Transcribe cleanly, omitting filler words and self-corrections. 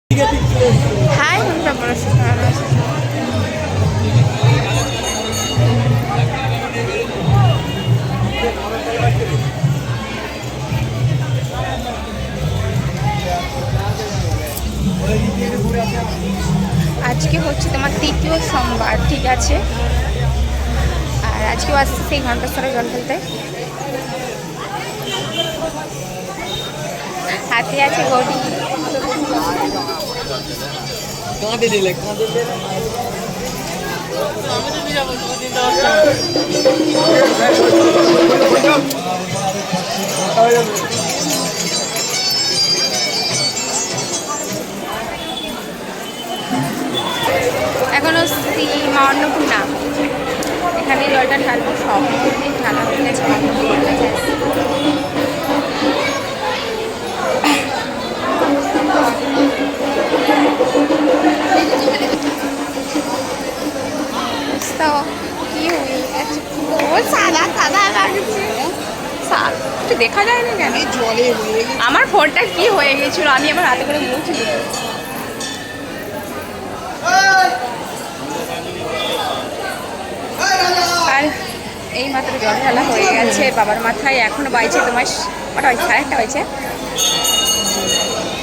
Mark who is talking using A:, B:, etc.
A: High বন্ধুরা, পড়াশোনা ভালো আছে। আজকে হচ্ছে তোমার তৃতীয় সোমবার, ঠিক আছে। আর আজকেও আসছে সেই ঘন্টাশ্বরে জল ফেলতে। হাতে আছে গড়ি। এখনো মা অন্নপূর্ণা, এখানে জলটা ঢালবো, সব ঢালা হয়ে গেছে। কি হয়ে গেছে, সাদা সাদা লাগছে। একটু দেখা যায় না কেন? জলে আমার ফোনটা কি হয়ে গেছিল, আমি আমার হাতে করে মুছে দিই। আর এই মাত্র জল ঢালা হয়ে গেছে বাবার মাথায়। এখনো বাইছে তোমার কটা হয়েছে, 1:30 হয়েছে।